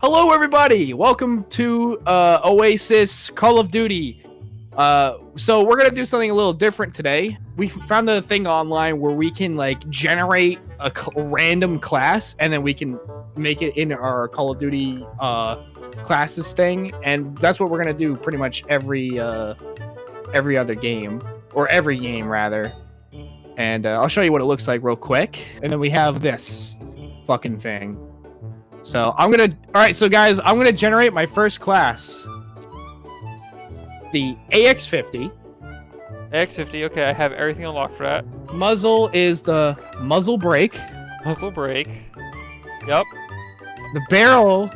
Hello, everybody. Welcome to Oasis Call of Duty. So we're gonna do something a little different today. We found a thing online where we can like generate a random class, and then we can make it in our Call of Duty classes thing, and that's what we're gonna do pretty much every other game, or every game rather. And I'll show you what it looks like real quick, and then we have this fucking thing. So all right, so guys, I'm gonna generate my first class. The AX50. AX50, okay, I have everything unlocked for that. Muzzle is the muzzle brake. Muzzle brake. Yep. The barrel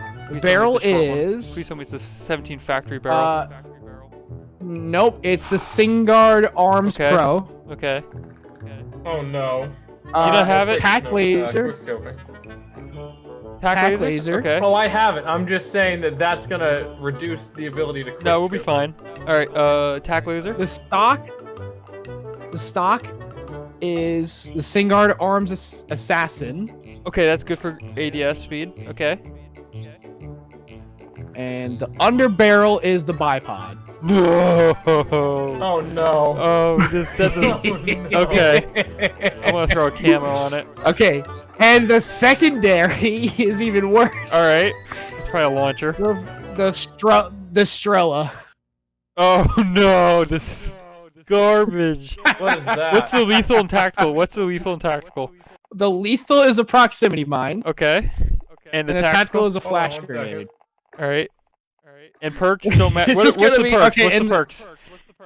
Please is... tell me it's the 17 factory barrel. Nope, it's the Singard Arms Okay. Pro. Okay. Oh no. You don't have it? Tac laser. Tac laser. Okay. Oh, I have it. I'm just saying that that's gonna reduce the ability to crit No, we'll be scope. fine. Alright, tac laser. The stock is the Singard Arms Assassin. Okay, that's good for ADS speed. Okay. And the underbarrel is the bipod. No. Oh no. Oh, that doesn't... No. Okay. I'm gonna throw a camo on it. Okay, and the secondary is even worse. Alright. It's probably a launcher. The Strela. Oh no, this is garbage. What is that? What's the lethal and tactical? The lethal is a proximity mine, Okay. And and the tactical is a flash Hold on 1 grenade. Alright. And perks don't matter. This What's is gonna the be- perks? okay, What's the and- perks?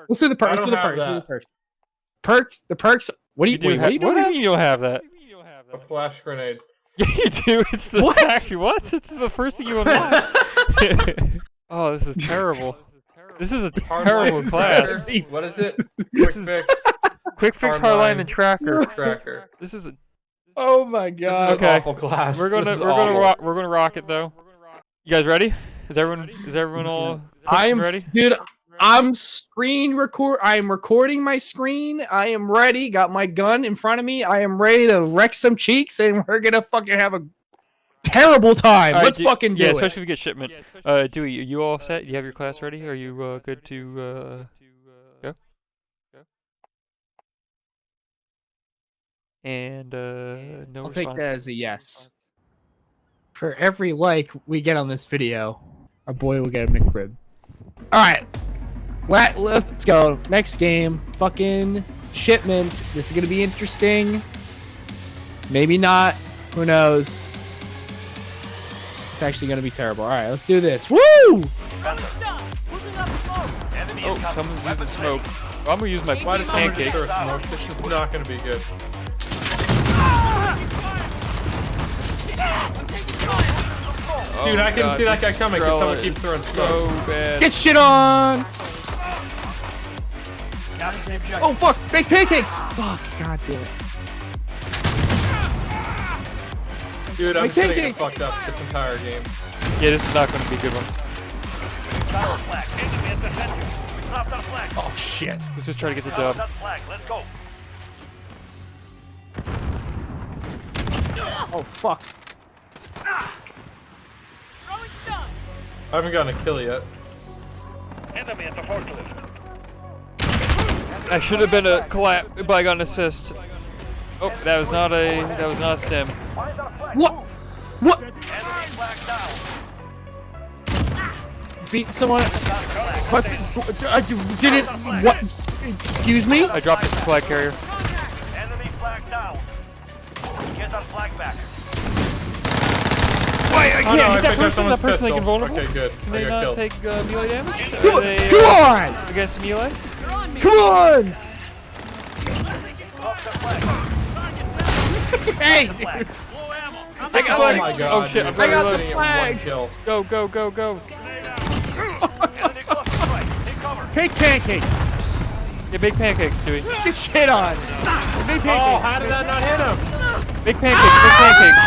Let's do the perks. I Let's do don't the have perks. Let's do the that. perks. The perks. What do you? Wait, what do you What do you have? mean you don't have that? A flash grenade. Yeah, you do. It's the What? What? It's the first thing you unlock. Oh, this is terrible. This is a terrible Hardline class. tracker. What is it? This Quick is- fix. Quick fix, Hardline. hardline, and tracker. Tracker. This is a. Oh my This is god. an Okay. awful class. We're This is gonna awful. rock it though. You guys ready? Is everyone all I am ready? dude. I'm recording my screen. I am ready. Got my gun in front of me. I am ready to wreck some cheeks, and we're gonna fucking have a terrible time. All right, Let's fucking do yeah, it. especially if we get shipment. Dewey, you all set? You have your class ready? Are you good to go? And no I'll take response. that as a yes. For every like we get on this video, our boy will get a McRib. Alright. Let's go. Next game. Fucking shipment. This is gonna be interesting. Maybe not. Who knows? It's actually gonna be terrible. Alright, let's do this. Woo! Oh, someone's using smoke. Well, I'm gonna use my Why does someone pancake. throw smoke? This is not gonna be good. Dude, I can see that guy coming because someone keeps throwing smoke. So bad. Get shit on! Oh fuck! Fake pancakes! Fuck, god damn it. Dude, My I'm just gonna pancake! get fucked up this entire game. Yeah, this is not gonna be a good one. Oh shit. Let's just try to get the dub. Oh fuck. I haven't gotten a kill yet. I should have been a collab, but I got an assist. Oh, that was not a stem. What? What? Beat someone? What? I didn't. What? Excuse me? I dropped the flag carrier. Enemy flag down. Get that flag back. Wait, I Oh can't no, I hit that picked up person. someone's That person like pistol. invulnerable. Okay, good. Can I they got not killed. take melee damage? Come Are they, come on! against melee? Come on! Drop the flag. Hey, dude. Flag. I got Oh like, my god. Oh, shit, dude. I got the Reloading at flag. 1 kill. Go, go, go, go. Enemy cluster strike. Take cover. Fake pancakes. Yeah, big pancakes, Dewey. Get shit on. Big Oh, pancakes. how did that not hit him? Big pancakes, big pancakes.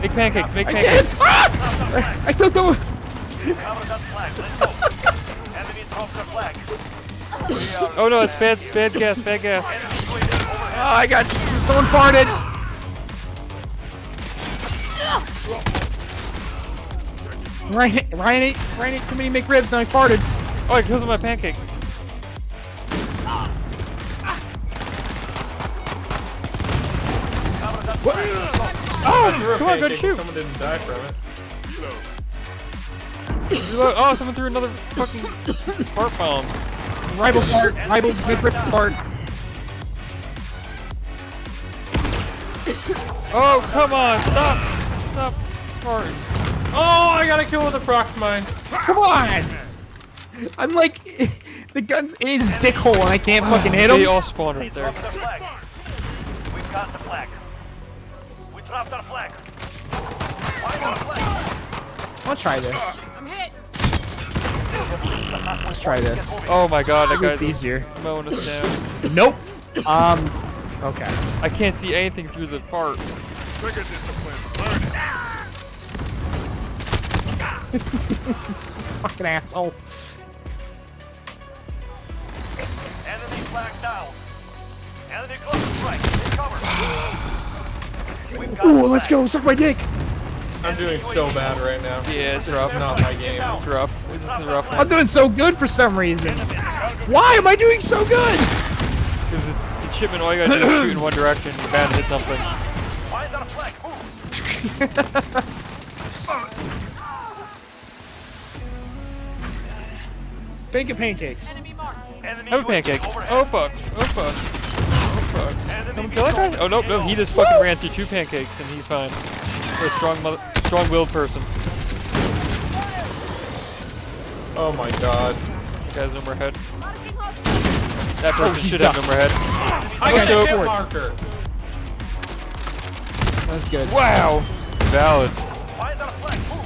Big pancakes, big I did. pancakes. Ah! I killed someone. Cover that flag. Let's go. Enemy drops their flag. Oh no, it's bad gas, bad gas. Oh, I got someone farted. Ryan ate too many McRibs and I farted. Oh, I killed my pancake. Oh, come on, go shoot. Someone didn't die from it. Reload. Oh, someone threw another fucking fart bomb. Rival fart. Rival McRib fart. Oh, come on. Stop farting. Oh, I got a kill with a prox mine. Come on! I'm like, the gun's in his dick hole and I can't fucking hit They him. all spawned right there. Drop the flag. We've got the flag. We dropped our flag. Why not flag? I'll try this. I'm hit. Let's try this. Oh my god, that It's guy's easier. mowing us down. Nope. Okay. I can't see anything through the fart. Fucking asshole. Enemy flag down. Enemy close to strike. Take cover. We've got Ooh, the let's flag. go. Suck my dick. I'm doing so bad right now. Yeah, it's This rough. is not my game. It's rough. This is a rough I'm one. doing so good for some reason. Why am I doing so good? Because the shipment, all you gotta do is shoot in one direction. You're bound to hit something. Find our flag. Move. Bacon pancakes. Enemy marked. Enemy Have a UAV pancake. overhead. Oh fuck. Oh fuck. Oh fuck. Enemy Someone kill that guy? vehicle Oh nope, no, he just fucking ran through 2 pancakes and he's fine. For a strong-willed person. Oh my god. That guy's no more head. That person he's should have no more head. I got go a for hit it. marker. That's good. Wow. Valid. Find our flag. Move.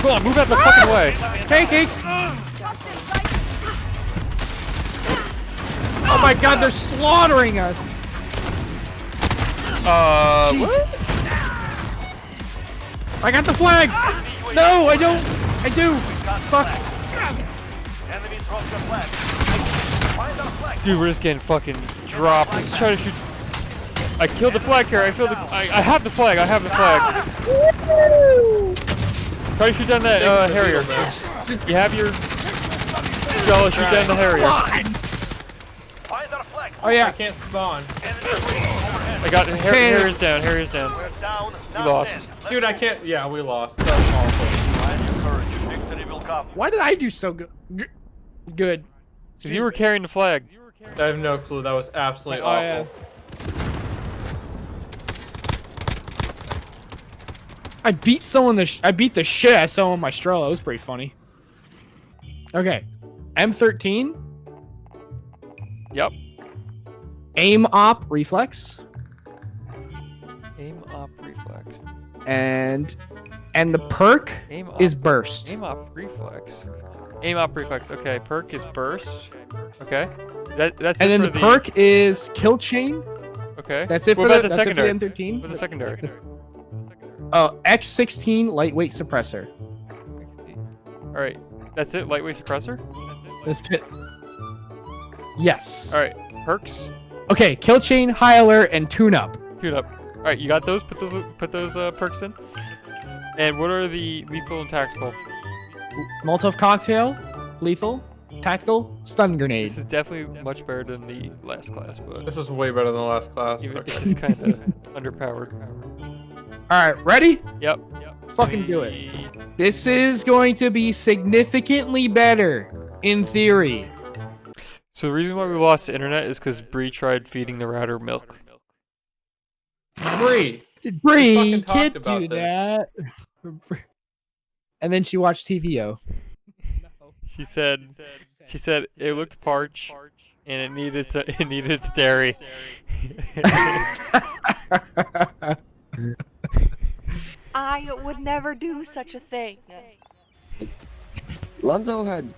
Come on, move out the fucking way. Pancakes. Oh my god, they're slaughtering us. What? Jesus. I got the flag. No, I don't. I do. Fuck. Enemy dropped the flag. Find our flag. Dude, we're just getting fucking dropped. Let's try to shoot. I killed the flag carrier. I have the flag. I have the flag. Try to shoot down that Harrier. You have your Stella, shoot down the Harrier. Find our flag. Oh I yeah. can't spawn. Enemy UAV overhead. I got Harrier's down. Harrier's down. We're down. We lost. Dude, I can't. Yeah, we lost. That's awful. Find your courage. Victory will come. Why did I do so good? Good. Because you were carrying the flag. I have no clue. That was absolutely Oh, yeah. awful. I beat someone. I beat the shit out of someone with my Strela. It was pretty funny. Okay, M13. Yep. Aim op reflex. Aim up reflex. And the perk Aim up. is burst. Aim up reflex. Aim up reflex. Okay, perk is burst. Okay. That's And it then for the perk is kill chain. Okay. That's it What for about the, the that's it for secondary? the M13. For the secondary. X16 lightweight suppressor. All right. That's it. Lightweight suppressor. This fits. Yes. All right. Perks. Okay, kill chain, high alert, and tune up. Tune up. All right. You got those. Put those perks in. And what are the lethal and tactical? Molotov cocktail, lethal, tactical, stun grenade. This is definitely much better than the last class, but This is way better than the last class. even Okay. it's kind of underpowered. All right, ready? Yep. Fucking do it. This is going to be significantly better, in theory. So the reason why we lost the internet is because Bree tried feeding the router milk. Bree. Bree, fucking can't talked about do this. that. And then she watched TVO. She said it looked parched and it needed its dairy. I would never do such a thing. Lonzo had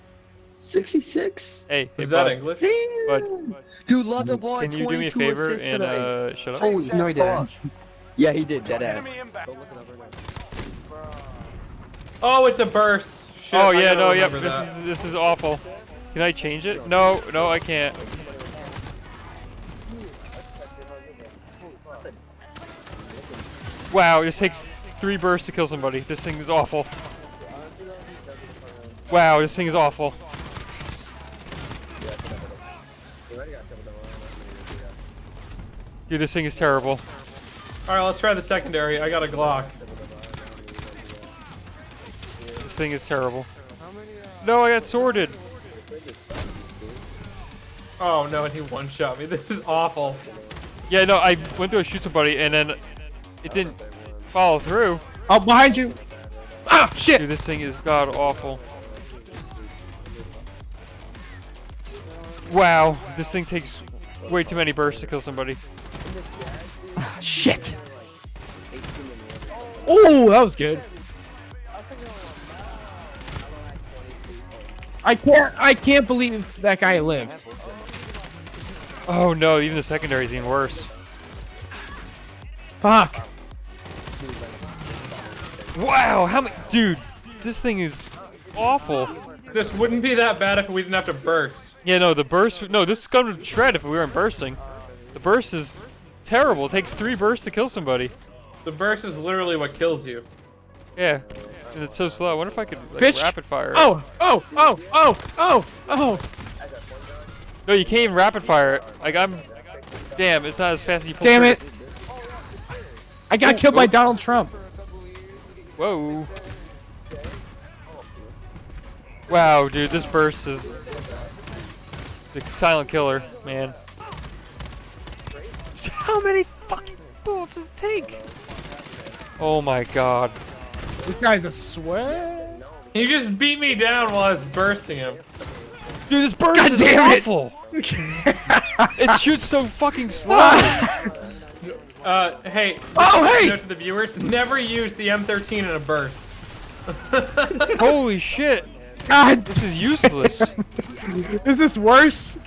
66. Hey, Is bud, that English? bud, Dude, Lonzo bought can you do me a 22 favor assists and today. shut up? Holy No, he didn't. fuck. Yeah, he did. Dead ass. Enemy impact. Go look it up right now. Oh, it's a burst. Shit, Oh I yeah, gotta no, yep. remember that. This is awful. Can I change it? No, I can't. Wow, it just takes 3 bursts to kill somebody. This thing is awful. Wow, this thing is awful. Dude, this thing is terrible. Alright, let's try the secondary. I got a Glock. This thing is terrible. No, I got sworded. Oh no, and he one-shot me. This is awful. Yeah, no, I went to go shoot somebody and then it didn't follow through. Oh, behind you. Ah, shit. Dude, this thing is god awful. Wow, this thing takes way too many bursts to kill somebody. Shit. Oh, that was good. I can't believe that guy lived. Oh no, even the secondary is even worse. Fuck. Wow, how many? Dude, this thing is awful. This wouldn't be that bad if we didn't have to burst. Yeah, no, the burst. No, this gun would shred if we weren't bursting. The burst is terrible. It takes 3 bursts to kill somebody. The burst is literally what kills you. Yeah, and it's so slow. I wonder if I could like, Bitch. rapid fire it. Oh, oh, oh, oh, oh, oh. No, you can't even rapid fire it. Like I'm. Damn, it's not as fast as you. Pull Damn trigger. it. I got killed by Donald Trump. Whoa. Wow, dude, this burst is the silent killer, man. How many fucking bullets does it take? Oh my god. This guy's a sweat. He just beat me down while I was bursting him. Dude, this burst God is damn it. awful. It shoots so fucking slow. Hey. Oh, hey! Note to the viewers, never use the M13 in a burst. Holy shit. God, This is useless. is this worse?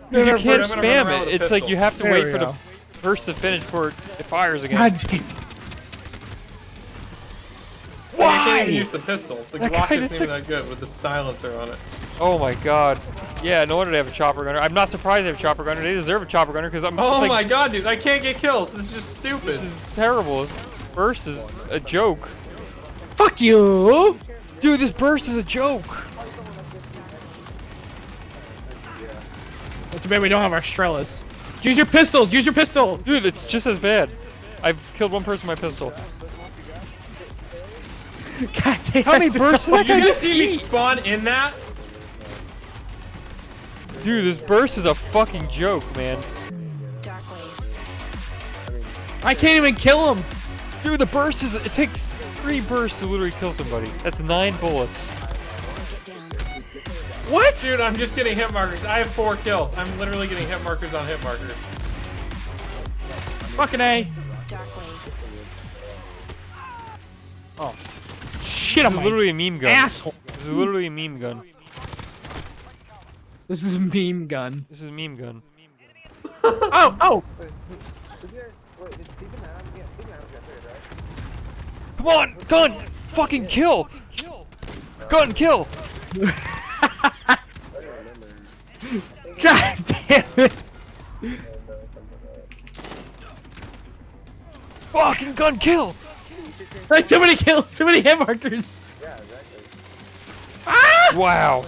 Because you I'm can't gonna run spam around it. with a It's like you pistol. have to There wait we for the go. burst to finish before it fires again. God damn. You can't Why? even use the pistol. The That Glock guy isn't just even took- that good with the silencer on it. Oh my god. Yeah, no wonder they have a chopper gunner. I'm not surprised they have a chopper gunner. They deserve a chopper gunner because I'm. Oh it's like, my god, dude, I can't get kills. This is just stupid. This is terrible. This burst is a joke. Fuck you. Dude, this burst is a joke. Too bad we don't have our Strellas. Use your pistols. Use your pistol. Dude, it's just as bad. I've killed 1 person with my pistol. God damn. How many this is bursts so- did You I guys just see me eat? spawn in that? Dude, this burst is a fucking joke, man. I can't even kill him. Dude, the burst is. It takes 3 bursts to literally kill somebody. That's 9 bullets. What? Dude, I'm just getting hit markers. I have 4 kills. I'm literally getting hit markers on hit markers. Fucking A. Oh. Shit, This I'm is literally a meme gun. asshole. This is literally a meme gun. This is a meme gun. This is a meme gun. Oh, oh. Come on, gun! Fucking kill! Gun, kill! God damn it. Fucking gun, kill! That's too many kills. Too many hit markers. Ah! Wow.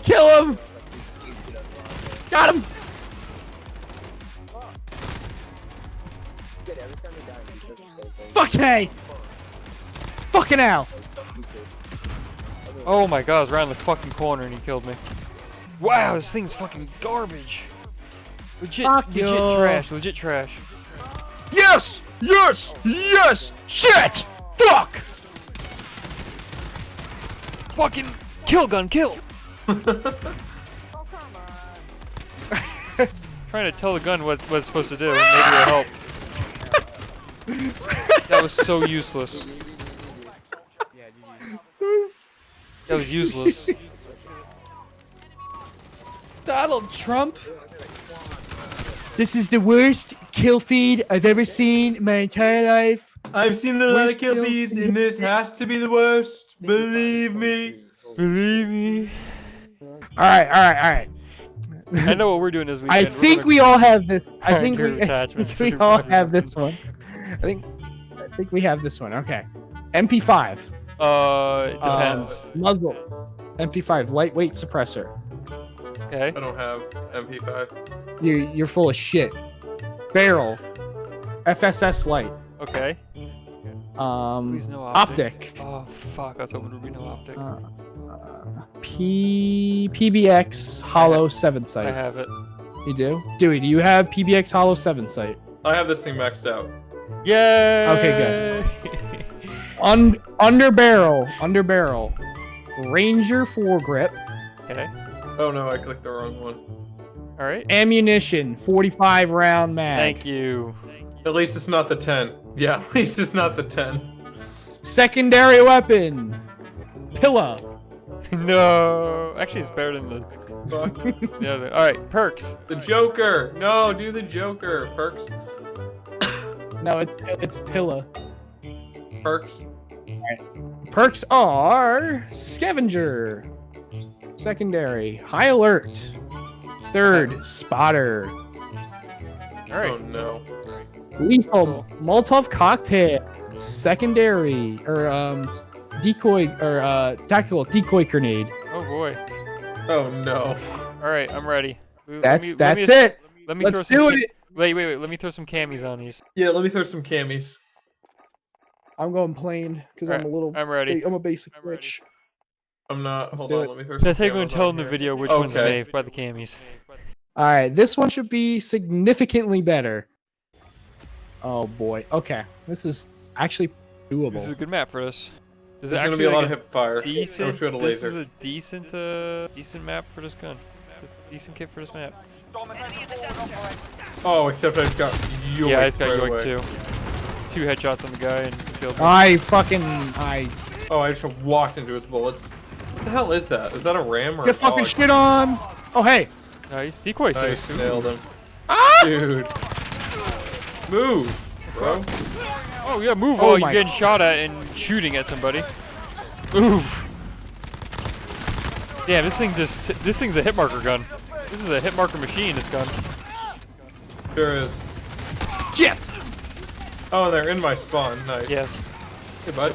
Kill him. Got him. Fucking A. Fucking Al. Oh my god, I was around the fucking corner and he killed me. Wow, this thing's fucking garbage. Legit, Fuck legit you. trash, legit trash. Yes! Yes! Yes! Shit! Fuck! Fucking kill, gun, kill! Trying to tell the gun what it's supposed to do. Maybe it'll help. That was so useless. That was useless. Donald Trump. This is the worst kill feed I've ever seen in my entire life. I've seen a lot of kill feeds, and this has to be the worst. Believe me. Believe me. Alright. I know what we're doing this weekend. I think we all have this. I Alright, think here's we, attachments. we all have this one. I think we have this one. Okay. MP5. It depends. Muzzle. MP5 lightweight suppressor. Okay. I don't have MP5. You're full of shit. Barrel. FSS light. Okay. Please no Optic. Oh fuck! I was hoping there would be no optic. PBX hollow 7 I sight. have it. You do? Dewey, do you have PBX hollow 7 sight? I have this thing maxed out. Yay! Okay, Under barrel. Ranger foregrip. Okay. Oh no, I clicked the wrong one. All right. Ammunition 45 round mag. Thank you. At least it's not the 10. Yeah, at least it's not the 10. Secondary weapon. Pillow. No. Actually, it's better than the Fuck. the other. All right. Perks. The Joker! No, do the Joker. Perks. No, it's pillow. Perks. Perks are scavenger. Secondary, high alert. Third, spotter. All right. Oh no. Lethal, Molotov cocktail. Secondary, or decoy, or tactical decoy grenade. Oh boy. Oh no. All right. I'm ready. That's it. Let me Let's throw some do ca- it. Wait. Let me throw some camis on these. Yeah, let me throw some camis. I'm going plain because I'm a little. I'm ready. I'm a basic I'm ready. bitch. I'm not. Let's Hold do on, it. let me throw some That's how you're going camos to tell on in the here. video which one's Okay. made by the camis. All right, this one should be significantly better. Oh boy. Okay, this is actually doable. This is a good map for us. There's gonna be a lot of hip fire. I Decent. wish we had a This laser. is a decent, decent map for this gun. Decent kit for this map. Oh, except I just got yoinked. Yeah, I just got right yoinked away. too. 2 headshots on the guy and killed him. Oh, I just walked into his bullets. What the hell is that? Is that a ram or Get a fucking dog? shit on. Oh hey. Nice decoy. Nice, Sir. nailed him. Ah! Dude. Move, bro. Oh yeah, move Oh while my- you're getting shot at and shooting at somebody. Move. Damn, this thing's a hit marker gun. This is a hit marker machine. This gun. Sure is. Shit. Oh, they're in my spawn. Nice. Yes. Hey, bud.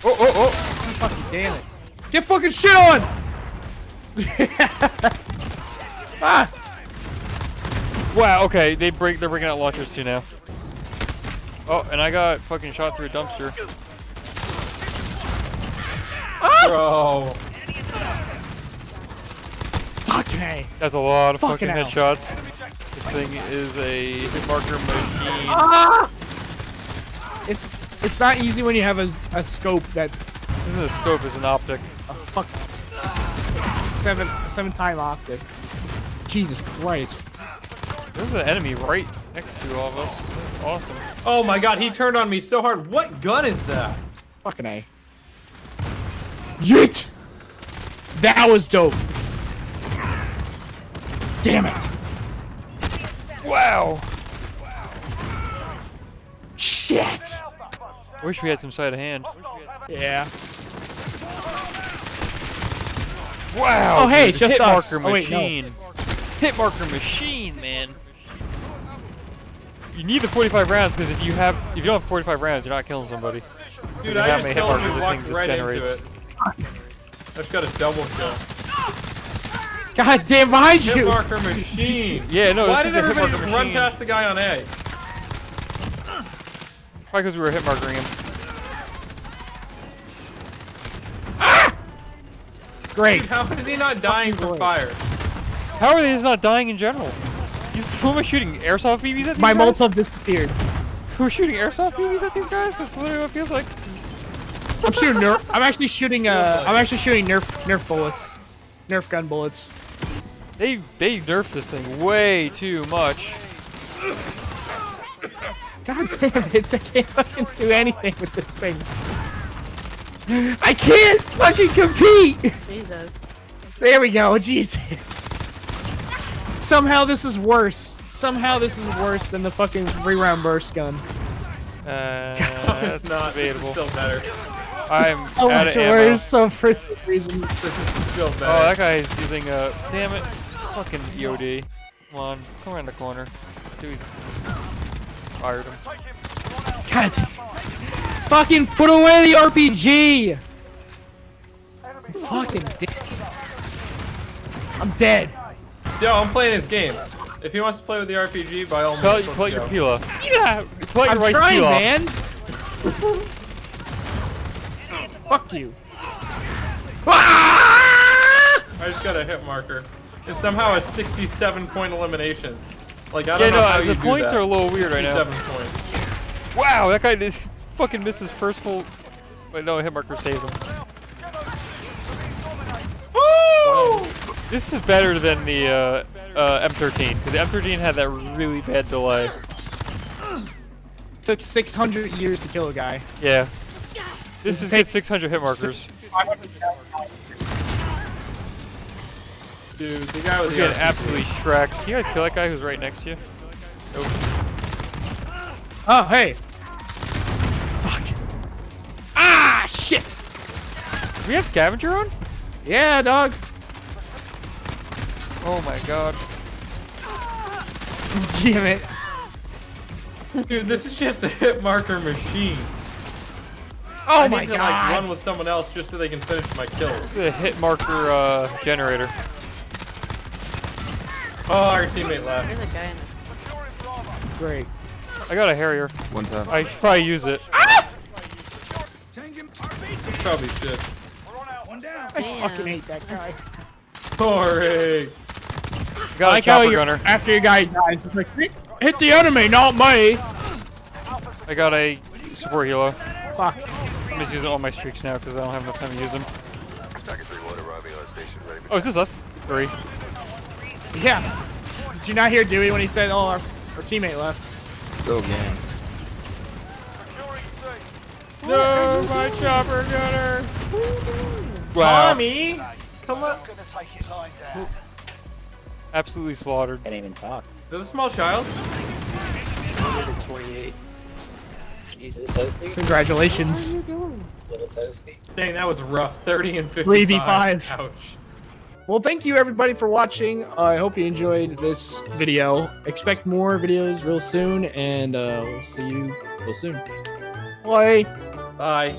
Oh. Fucking damn it. Get fucking shit on. Ah. Wow. Okay, they're bringing out launchers too now. Oh, and I got fucking shot through a dumpster. Bro. Okay. That's a lot of Fucking fucking hell. headshots. This thing is a hit marker machine. Ah! It's not easy when you have a scope that This isn't a scope, it's an optic. fuck 7-time optic. Jesus Christ. There's an enemy right next to all of us. That's awesome. Oh my god, he turned on me so hard. What gun is that? Fucking A. Yeet! That was dope. Damn it. Wow! Shit. Wish we had some sleight of hand. Yeah. Wow! Oh, hey, dude, it's just hit us. marker Oh, wait, no. machine. Hit marker machine, man. You need the 45 rounds because if you don't have 45 rounds, you're not killing somebody. Dude, You I have just a hit killed him marker, and this walked thing right just into generates. it. I just got a double kill. God damn, behind Hit you. marker machine. Yeah, no, Why this did is a hit everybody marker just run machine. past the guy on A? Probably because we were hit markering him. Great. Dude, how is he not dying from fire? How are they just not dying in general? Who am I shooting? Airsoft BBs at these My guys? Molotov disappeared. Who's shooting airsoft BBs at these guys? That's literally what it feels like. I'm shooting Nerf. I'm actually shooting Nerf bullets. Nerf gun bullets. They nerfed this thing way too much. God damn it, I can't fucking do anything with this thing. I can't fucking compete! Jesus. There we go, Jesus. Somehow this is worse. Somehow this is worse than the fucking 3-round burst gun. No, That's it's not. This is debatable. still better. I'm Oh, out of ammo. Warriors so for some reason. This is still Oh, bad. that guy's using a. Damn it. Fucking EOD. Come on. Come around the corner. Dude. Fired him. God. Fucking put away the RPG. I'm fucking dead. I'm dead. Yo, I'm playing his game. If he wants to play with the RPG, by all means, let's Pull your go. peel off. Yeah! Pull your I'm right trying, peel off. man. Fuck you. Ah! I just got a hit marker. It's somehow a 67-point elimination. Like, I Yeah, don't know how no, you the do points that. are a little weird right now. 67 points. Wow, that guy just fucking missed his first full. Wait, no, hit marker saved him. Woo! This is better than the M13, because the M13 had that really bad delay. Took 600 years to kill a guy. Yeah. This is take- just 600 hit markers. Dude, the guy was We're getting absolutely shreked. Can you guys kill that guy who's right next to you? Nope. Oh, hey. Fuck. Ah, shit. Do we have scavenger on? Yeah, dog. Oh my god. Damn it. Dude, this is just a hit marker machine. Oh I my need to, god. like, run with someone else just so they can finish my kills. This is a hit marker generator. Oh, our teammate left. Great. I got a Harrier. One time. I should probably use it. Probably should. I fucking hate that guy. Korey! I got a how chopper you, gunner. after your guy dies, it's like, hit the enemy, not me. I got a support helo. Fuck. I'm just using all my streaks now because I don't have enough time to use them. Oh, is this us? 3. Yeah. Did you not hear Dewey when he said, oh, our teammate left? Go again. No, my chopper gunner! Wow. Tommy! Come on. Gonna take it lying down. Absolutely slaughtered. Can't even talk. Is that a small child? 28. Jesus, toasty. Congratulations. Little toasty. Dang, that was rough. 30 and 55. 3v5. Ouch. Well, thank you everybody for watching. I hope you enjoyed this video. Expect more videos real soon, and we'll see you real soon. Bye. Bye.